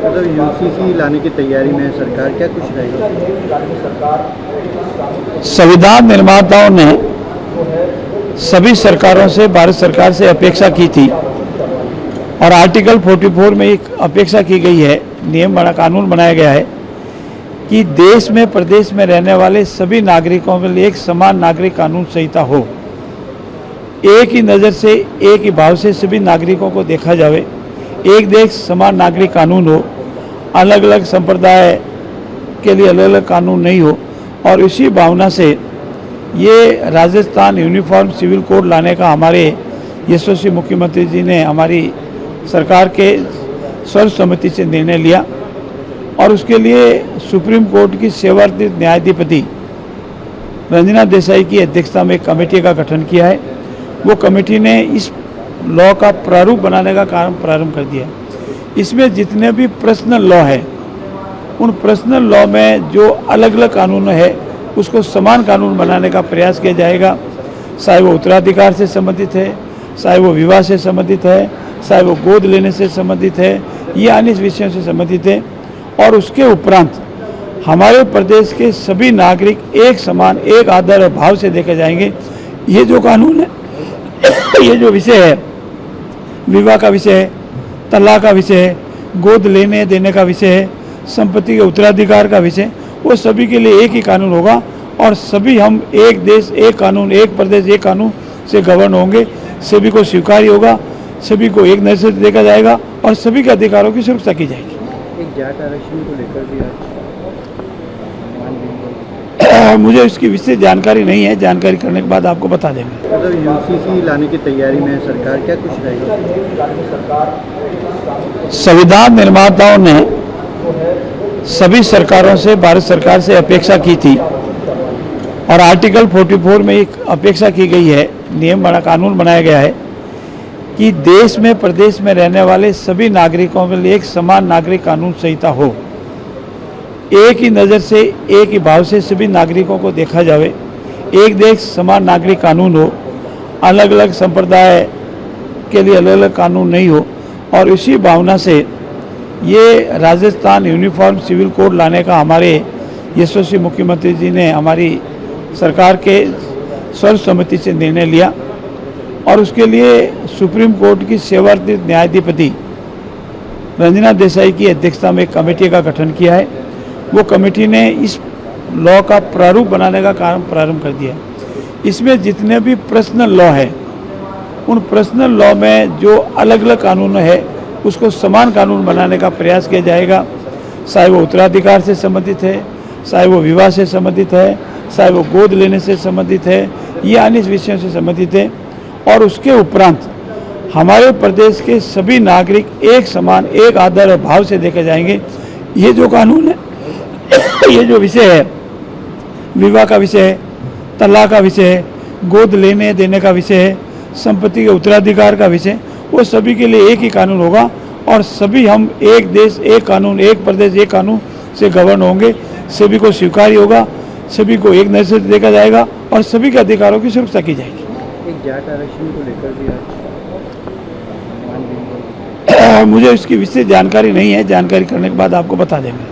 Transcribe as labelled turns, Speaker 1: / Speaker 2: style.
Speaker 1: मतलब यूसीसी लाने की तैयारी में है सरकार, क्या कुछ रहेगा?
Speaker 2: संविधान निर्माताओं ने सभी सरकारों से, भारत सरकार से अपेक्षा की थी और आर्टिकल 44 में एक अपेक्षा की गई है, कानून बनाया गया है कि देश में, प्रदेश में रहने वाले सभी नागरिकों के लिए एक समान नागरिक कानून संहिता हो। एक ही नज़र से, एक ही भाव से सभी नागरिकों को देखा जावे, एक देश समान नागरिक कानून हो, अलग अलग संप्रदाय के लिए अलग अलग कानून नहीं हो। और इसी भावना से ये राजस्थान यूनिफॉर्म सिविल कोड लाने का हमारे यशस्वी मुख्यमंत्री जी ने हमारी सरकार के सर्वसम्मति से निर्णय लिया और उसके लिए सुप्रीम कोर्ट की सेवानिवृत्त न्यायाधिपति रंजना देसाई की अध्यक्षता में एक कमेटी का गठन किया है। वो कमेटी ने इस लॉ का प्रारूप बनाने का काम प्रारंभ कर दिया है। इसमें जितने भी पर्सनल लॉ है, उन पर्सनल लॉ में जो अलग अलग कानून है उसको समान कानून बनाने का प्रयास किया जाएगा। चाहे वो उत्तराधिकार से संबंधित है, चाहे वो विवाह से संबंधित है, चाहे वो गोद लेने से संबंधित है, ये अन्य विषयों से संबंधित है। और उसके उपरांत हमारे प्रदेश के सभी नागरिक एक समान, एक आदर और भाव से देखे जाएंगे। ये जो कानून है, ये जो विषय है, विवाह का विषय है, तलाक का विषय है, गोद लेने देने का विषय है, संपत्ति के उत्तराधिकार का विषय, वो सभी के लिए एक ही कानून होगा और सभी हम एक देश एक कानून, एक प्रदेश एक कानून से गवर्न होंगे। सभी को स्वीकार्य होगा, सभी को एक नजर से देखा जाएगा और सभी के अधिकारों की सुरक्षा की जाएगी।
Speaker 1: एक जाट आरक्षण को लेकर भी
Speaker 2: मुझे इसकी विशेष जानकारी नहीं है, जानकारी करने के बाद आपको बता देंगे।
Speaker 1: मतलब यूसीसी लाने की तैयारी में है सरकार, क्या कुछ रहेगा?
Speaker 2: संविधान निर्माताओं ने सभी सरकारों से, भारत सरकार से अपेक्षा की थी और आर्टिकल 44 में एक अपेक्षा की गई है, कानून बनाया गया है कि देश में, प्रदेश में रहने वाले सभी नागरिकों के लिए एक समान नागरिक कानून संहिता हो। एक ही नज़र से, एक ही भाव से सभी नागरिकों को देखा जावे, एक देश समान नागरिक कानून हो, अलग अलग संप्रदाय के लिए अलग अलग कानून नहीं हो। और इसी भावना से ये राजस्थान यूनिफॉर्म सिविल कोड लाने का हमारे यशस्वी मुख्यमंत्री जी ने हमारी सरकार के सर्वसम्मति से निर्णय लिया और उसके लिए सुप्रीम कोर्ट की सेवानिवृत्त न्यायाधिपति रंजना देसाई की अध्यक्षता में एक कमेटी का गठन किया है। वो कमेटी ने इस लॉ का प्रारूप बनाने का काम प्रारंभ कर दिया है। इसमें जितने भी पर्सनल लॉ है, उन पर्सनल लॉ में जो अलग अलग कानून है उसको समान कानून बनाने का प्रयास किया जाएगा। चाहे वो उत्तराधिकार से संबंधित है, चाहे वो विवाह से संबंधित है, चाहे वो गोद लेने से संबंधित है, ये अन्य विषयों से संबंधित है। और उसके उपरांत हमारे प्रदेश के सभी नागरिक एक समान, एक आदर और भाव से देखे जाएंगे। ये जो कानून है, ये जो विषय है, विवाह का विषय है, तलाक का विषय है, गोद लेने देने का विषय है, संपत्ति के उत्तराधिकार का विषय, वो सभी के लिए एक ही कानून होगा और सभी हम एक देश एक कानून, एक प्रदेश एक कानून से गवर्न होंगे। सभी को स्वीकार्य होगा, सभी को एक नजर से देखा जाएगा और सभी के अधिकारों की सुरक्षा की जाएगी।
Speaker 1: एक जाट आरक्षण को लेकर भी
Speaker 2: मुझे इसकी विशेष जानकारी नहीं है, जानकारी करने के बाद आपको बता देंगे।